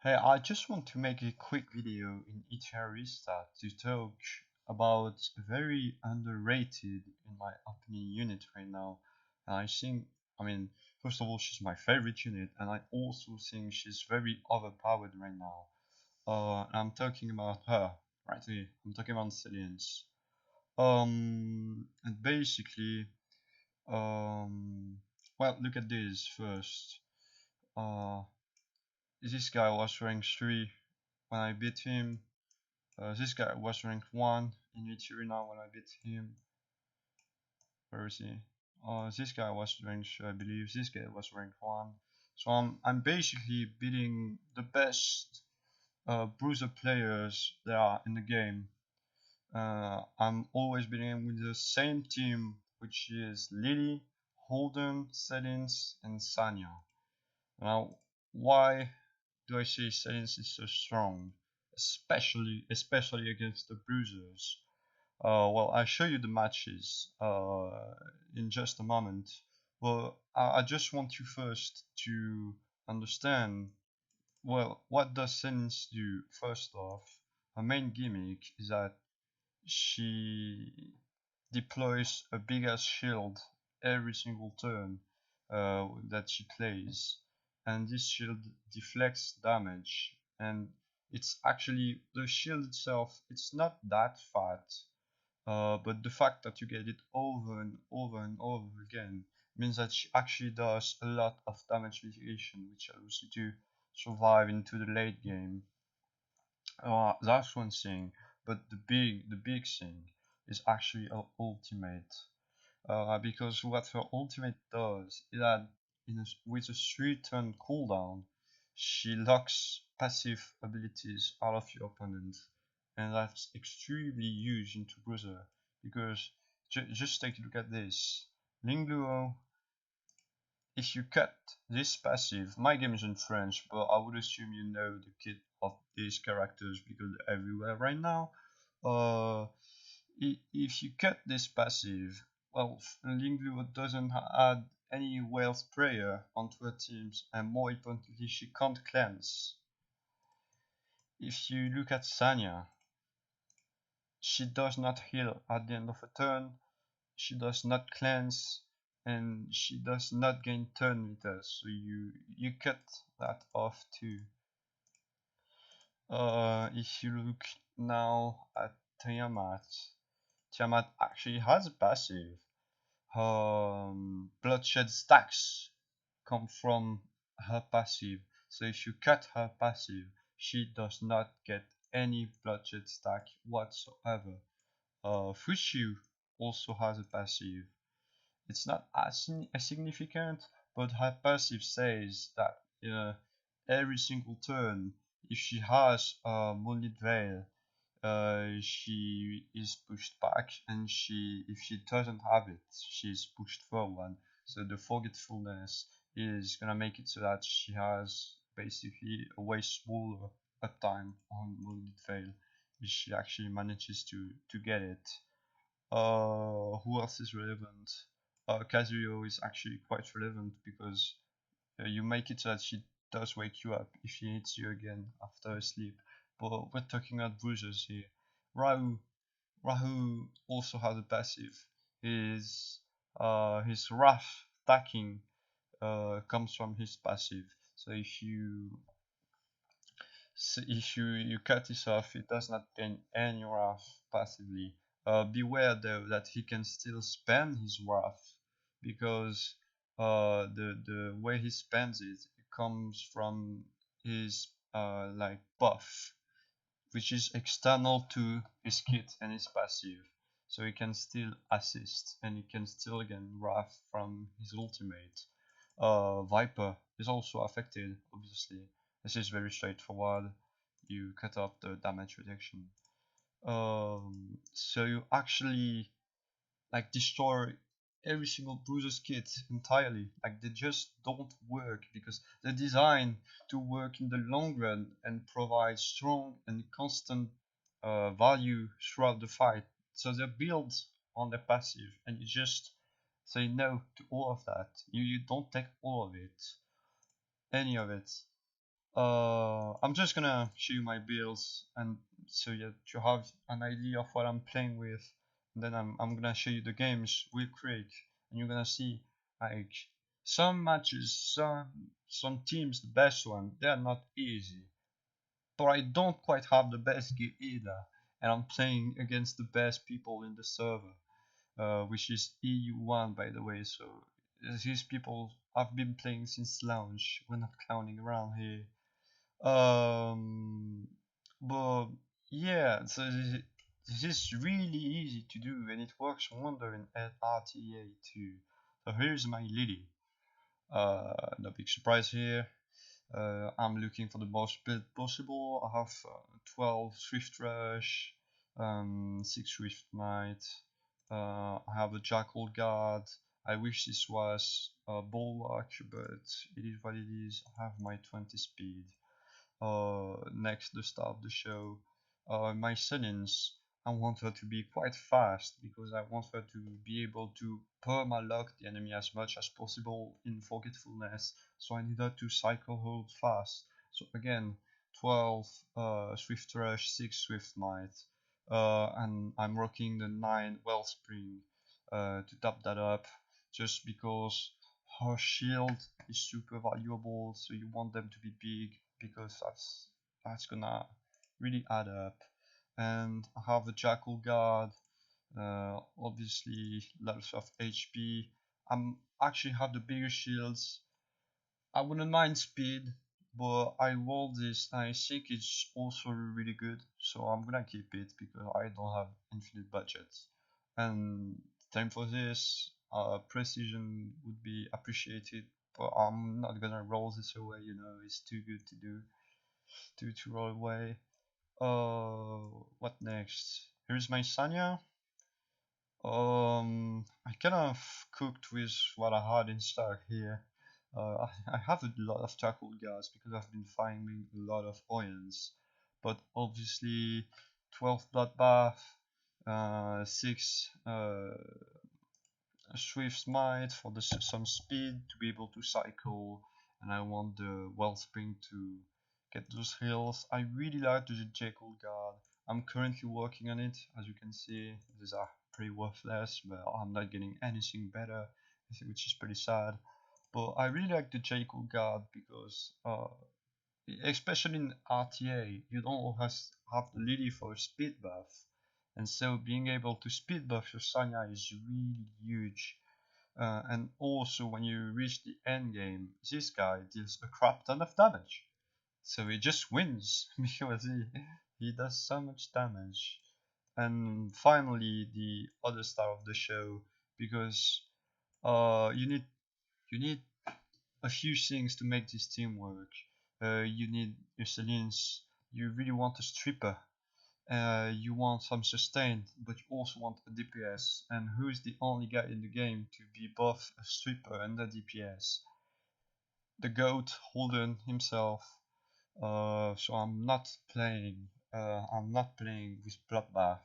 Hey, I just want to make a quick video in ETHERIA RESTART to talk about a very underrated, in my opinion, unit right now. And I think, first of all, she's my favorite unit, and I also think she's very overpowered right now. I'm talking about her, right here. I'm talking about Celince. And basically, um, well, look at this first. Uh, this guy was rank 3 when I beat him. This guy was ranked 1 in ETHERIA now when I beat him. Where is he? This guy was ranked, I believe this guy was ranked 1. So I'm basically beating the best bruiser players there are in the game. I'm always beating with the same team, which is Lily, Holden, Celince, and Sanya. Now, why do I say Celince is so strong? Especially against the bruisers. Well, I'll show you the matches in just a moment. Well, I just want you first to understand, well, what does Celince do? First off, her main gimmick is that she deploys a big ass shield every single turn that she plays, and this shield deflects damage. And it's actually the shield itself, it's not that fat, but the fact that you get it over and over and over again means that she actually does a lot of damage mitigation, which allows you to survive into the late game. That's one thing, but the big thing is actually her ultimate. Because what her ultimate does is that with a 3-turn cooldown, she locks passive abilities out of your opponent, and that's extremely huge into Bruiser. Because just take a look at this. Lingluo, if you cut this passive, my game is in French, but I would assume you know the kit of these characters because they're everywhere right now. Uh, if you cut this passive, well, Lingluo doesn't add any wealth prayer onto her teams, and more importantly, she can't cleanse. If you look at Sanya, she does not heal at the end of a turn, she does not cleanse, and she does not gain turn meters, so you cut that off too. If you look now at Tiamat, Tiamat actually has a passive. Bloodshed stacks come from her passive, so if you cut her passive, she does not get any bloodshed stack whatsoever. Fushu also has a passive. It's not as significant, but her passive says that every single turn, if she has a Moonlit Veil, she is pushed back, and if she doesn't have it, she is pushed forward. So the forgetfulness is gonna make it so that she has basically a way smaller uptime on Moonlit Veil if she actually manages to get it. Who else is relevant? Kazuyo is actually quite relevant because you make it so that she does wake you up if she hits you again after a sleep. But we're talking about bruisers here. Rahu, Rahu also has a passive. His wrath stacking comes from his passive. So if you cut this off, it does not gain any wrath passively. Beware though that he can still spend his wrath, because the way he spends it comes from his like buff, which is external to his kit and his passive. So he can still assist, and he can still gain wrath from his ultimate. Viper is also affected, obviously. This is very straightforward. You cut off the damage reduction. So you actually like destroy every single bruiser's kit entirely. Like, they just don't work because they're designed to work in the long run and provide strong and constant value throughout the fight. So they're built on their passive, and you just say no to all of that. You don't take all of it, any of it. I'm just gonna show you my builds, and so you have an idea of what I'm playing with. And then I'm gonna show you the games real quick, and you're gonna see like some matches, some teams, the best one, they are not easy. But I don't quite have the best gear either, and I'm playing against the best people in the server, which is EU1 by the way. So these people I've been playing since launch. We're not clowning around here. Um, but yeah, so this is really easy to do, and it works wonder in RTA too. So here's my lily. No big surprise here. I'm looking for the most build possible. I have 12 Swift Rush, 6 Swift Might. I have a Jackal Guard. I wish this was a Bulwark, but it is what it is. I have my 20 speed. Next, the start of the show. My Celince, I want her to be quite fast because I want her to be able to perma-lock the enemy as much as possible in Forgetfulness, so I need her to cycle hold fast. So again, 12 Swift Rush, 6 Swift Might, and I'm rocking the 9 Wellspring to top that up, just because her shield is super valuable, so you want them to be big because that's gonna really add up. And I have a Jackal Guard, obviously lots of HP. I'm actually have the bigger shields. I wouldn't mind speed, but I rolled this and I think it's also really good, so I'm gonna keep it because I don't have infinite budget. And time for this, precision would be appreciated, but I'm not gonna roll this away, you know, it's too good to do, to roll away. What next? Here's my Sanya. I kind of cooked with what I had in stock here. I have a lot of charcoal gas because I've been finding a lot of oils, but obviously 12 bloodbath, 6 swift smite for some speed to be able to cycle, and I want the wellspring to get those heals. I really like the Jekyll guard. I'm currently working on it. As you can see, these are pretty worthless, but I'm not getting anything better, which is pretty sad. But I really like the Jekyll guard because especially in RTA, you don't always have the lily for a speed buff, and so being able to speed buff your Sanya is really huge. And also when you reach the end game, this guy deals a crap ton of damage. So he just wins because he does so much damage. And finally the other star of the show, because you need a few things to make this team work. You need your Celince, you really want a stripper, you want some sustain, but you also want a DPS. And who is the only guy in the game to be both a stripper and a DPS? The GOAT Holden himself. So I'm not playing. With Bloodbath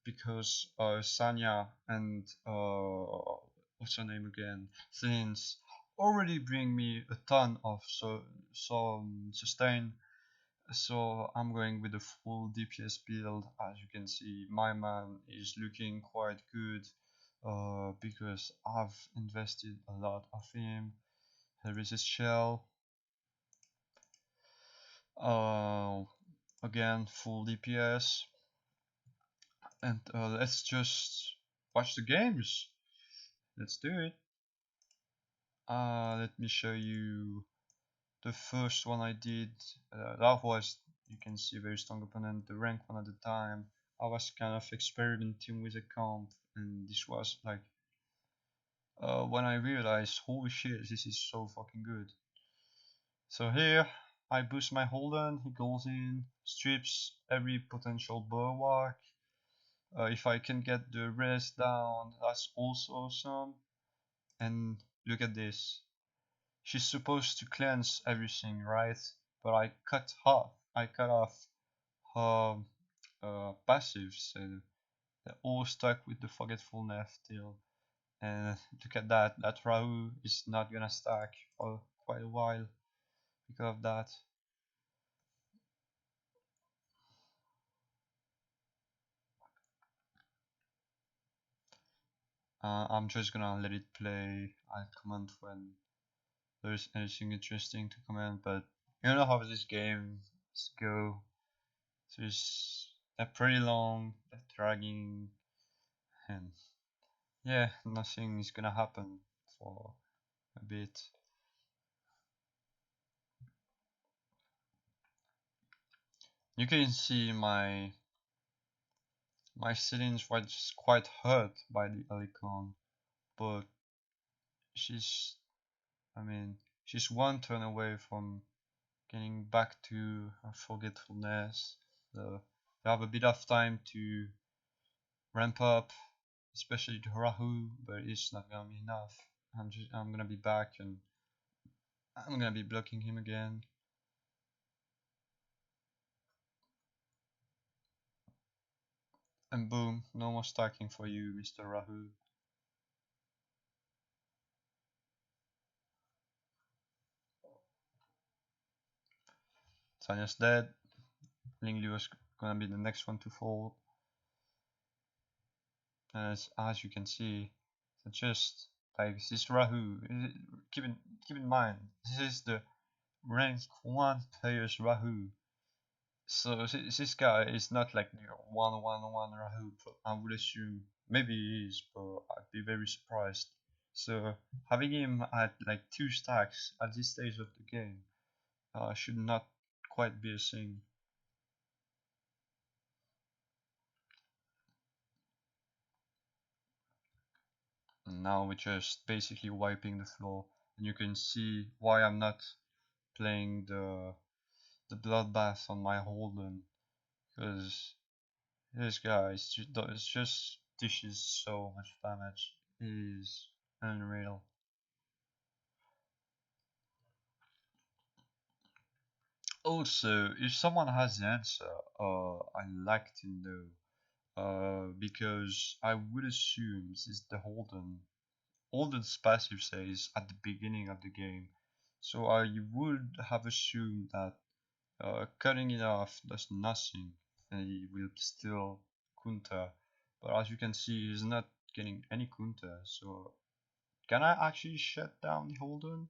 because Sanya and what's her name again, Celince already bring me a ton of some sustain. So I'm going with a full DPS build. As you can see, my man is looking quite good because I've invested a lot of him. Here is his shell. Uh, Again, full DPS. And let's just watch the games. Let's do it. Let me show you the first one I did. That was, you can see, a very strong opponent, the rank one at the time. I was kind of experimenting with a comp, and this was like when I realized, holy shit, this is so fucking good. So here I boost my Holden, he goes in, strips every potential bulwark. If I can get the rest down, that's also awesome. And look at this. She's supposed to cleanse everything, right? But I cut off her passives, and they're all stuck with the forgetfulness still. And look at that. That Rahu is not gonna stack for quite a while because of that. I'm just gonna let it play. I'll comment when there's anything interesting to comment, but you know how these games go. They're pretty long, they're dragging, and yeah, nothing is gonna happen for a bit. You can see my Celince was quite hurt by the Helicon, but she's, I mean, she's one turn away from getting back to her forgetfulness. So they have a bit of time to ramp up, especially to Rahu, but it's not gonna be enough. I'm gonna be back and I'm gonna be blocking him again. And boom, no more stacking for you, Mr. Rahu. Sanya's dead. Lingli was gonna be the next one to fall. And as you can see, it's just like this Rahu. Keep in mind, this is the rank 1 player's Rahu. So this guy is not like the 1-1-1 Rahu. I would assume maybe he is, but I'd be very surprised. So having him at like 2 stacks at this stage of the game should not quite be a thing. And now we're just basically wiping the floor, and you can see why I'm not playing the bloodbath on my Holden, because this guy is just dishes so much damage. It is unreal. Also, if someone has the answer, I'd like to know. Because I would assume this is the Holden's passive says at the beginning of the game. So I would have assumed that cutting it off does nothing and he will still counter. But as you can see, he's not getting any counter. So can I actually shut down the Holden?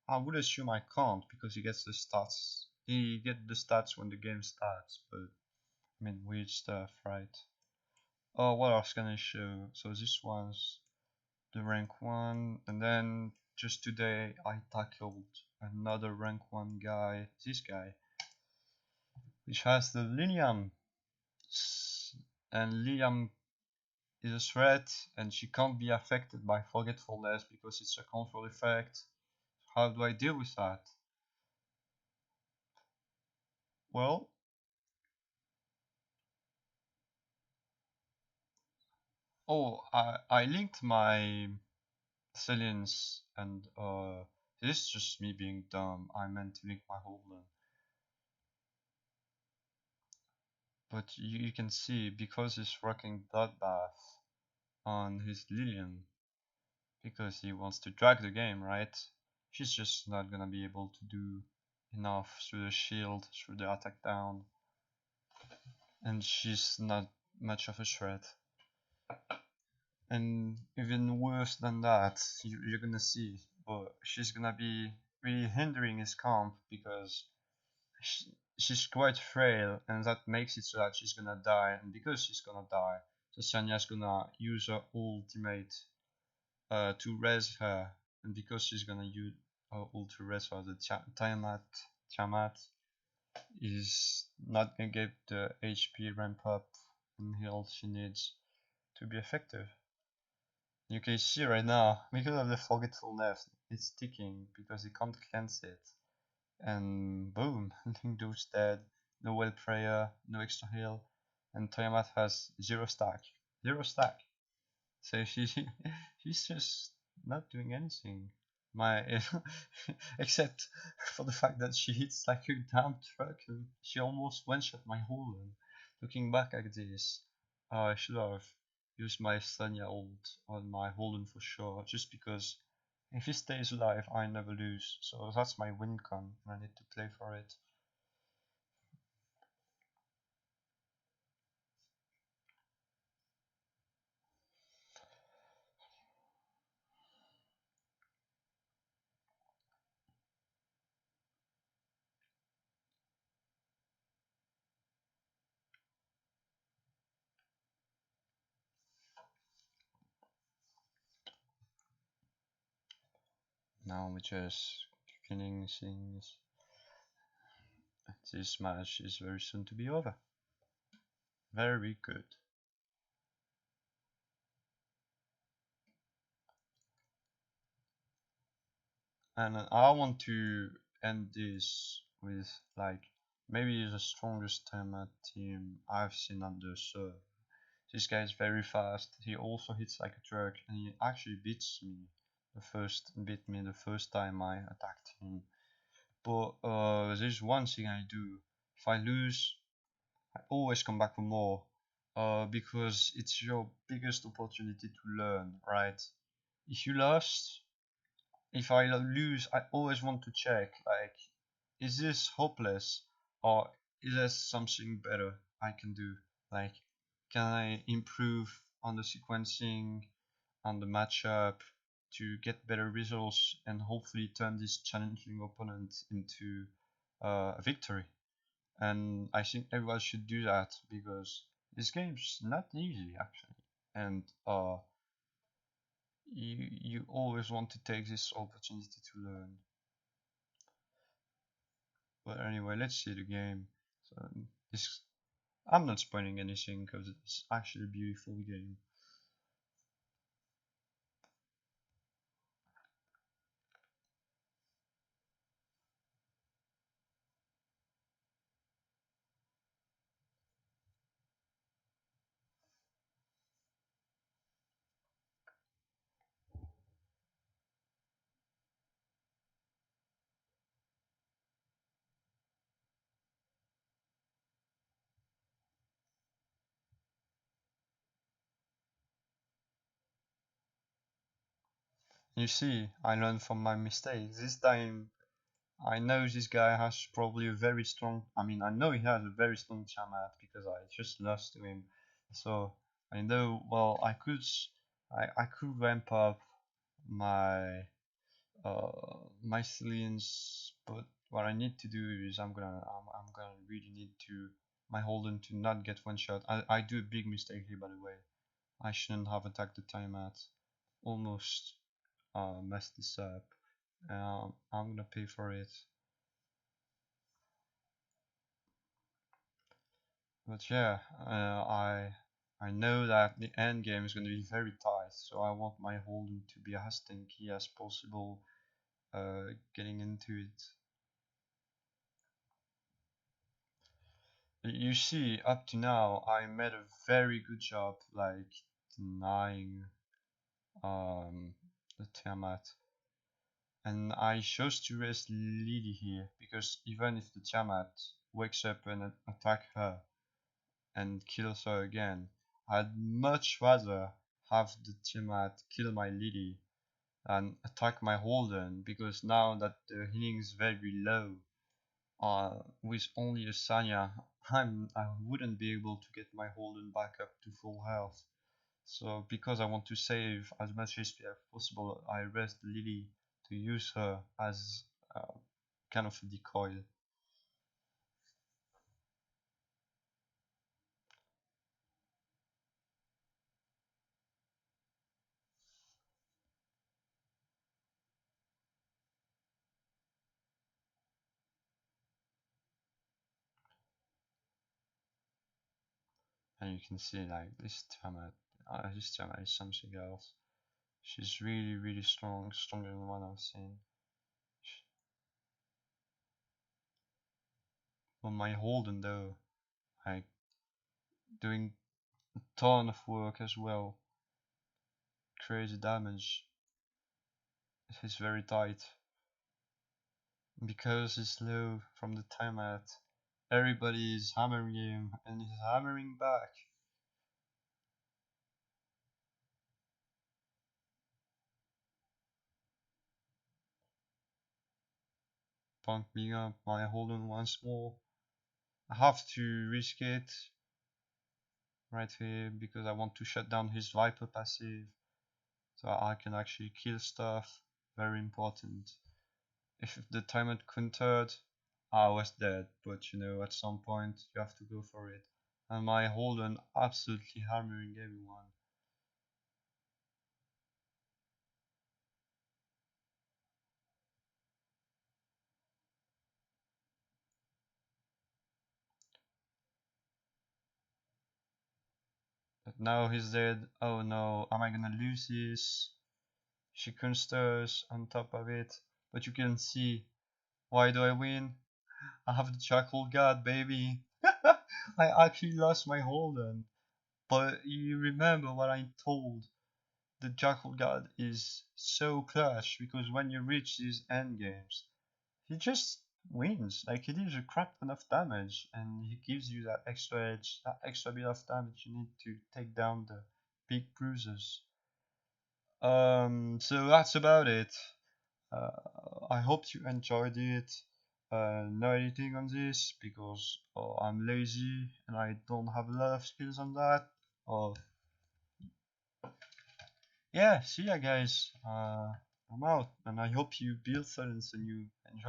I would assume I can't because he gets the stats. He gets the stats when the game starts, but I mean weird stuff, right? Oh, what else can I show? So this one's the rank 1, and then just today I tackled another rank 1 guy, this guy, which has the Lilium, and Lilium is a threat and she can't be affected by forgetfulness because it's a control effect. How do I deal with that? Well, oh, I linked my Celince, and this is just me being dumb. I meant to link my Homeland. But you can see, because he's rocking Bloodbath on his Lilian, because he wants to drag the game, right? She's just not gonna be able to do enough through the shield, through the attack down, and she's not much of a threat. And even worse than that, you're gonna see, but she's gonna be really hindering his comp because she's quite frail, and that makes it so that she's gonna die. And because she's gonna die, so Sanya's gonna use her ultimate to res her, and because she's gonna use her ult to res her, the Tiamat is not gonna get the HP ramp up and heal she needs to be effective. You can see right now, because of the forgetfulness, it's ticking because he can't cleanse it. And boom, Lingdu's dead, no well prayer, no extra heal, and Tiamat has 0 stack. 0 stack. So she's just not doing anything. Except for the fact that she hits like a damn truck and she almost one-shot my Holden. Looking back at this, I should have used my Sonya ult on my Holden for sure, just because if he stays alive, I never lose. So that's my win con, and I need to play for it. Now we're just killing things. This match is very soon to be over. Very good. And I want to end this with like maybe the strongest team I've seen on the server. This guy is very fast. He also hits like a truck, and he actually beat me the first time I attacked him. But there's one thing I do. If I lose, I always come back for more. Because it's your biggest opportunity to learn, right? If you lost, if I lose, I always want to check, like, is this hopeless, or is there something better I can do? Like, can I improve on the sequencing, on the matchup to get better results and hopefully turn this challenging opponent into a victory? And I think everyone should do that because this game's not easy actually, and you always want to take this opportunity to learn. But anyway, let's see the game. So this, I'm not spoiling anything because it's actually a beautiful game. You see, I learned from my mistakes. This time, I know this guy has probably a very strong. I mean, I know he has a very strong Tiamat because I just lost to him. So I know. Well, I could ramp up my my Celince, but what I need to do is I'm gonna really need to my Holden to not get one shot. I do a big mistake here, by the way. I shouldn't have attacked the timeout. Almost messed this up. I'm gonna pay for it. But yeah, I know that the end game is gonna be very tight, so I want my Holden to be as tanky as possible. Getting into it. You see, up to now, I made a very good job, like denying the Tiamat, and I chose to rest Lily here because even if the Tiamat wakes up and attack her and kills her again, I'd much rather have the Tiamat kill my Lily than attack my Holden because now that the healing is very low, with only a Sanya, I wouldn't be able to get my Holden back up to full health. So because I want to save as much HP as possible, I rest Lily to use her as kind of a decoy. And you can see like this Tiamat is something else. She's really strong, stronger than the one I've seen. But my Holden though, like doing a ton of work as well. Crazy damage. It's very tight. Because he's low from the timeout, everybody is hammering him and he's hammering back. Punk me up my Holden once more. I have to risk it right here because I want to shut down his Viper passive so I can actually kill stuff. Very important. If the timeout countered, I was dead, but you know, at some point you have to go for it. And my Holden absolutely hammering everyone. now he's dead. Oh no, am I gonna lose this? She consters on top of it, but you can see. Why do I win? I have the Jackal God, baby. I actually lost my Holden. But you remember what I told? The Jackal God is so clutch because when you reach these end games, he just wins. Like he deals a crap ton of damage and he gives you that extra edge, that extra bit of damage you need to take down the big bruisers. So that's about it. Uh, I hope you enjoyed it. No editing on this because I'm lazy and I don't have a lot of skills on that. Uh, yeah, see ya guys. I'm out and I hope you build Celince and you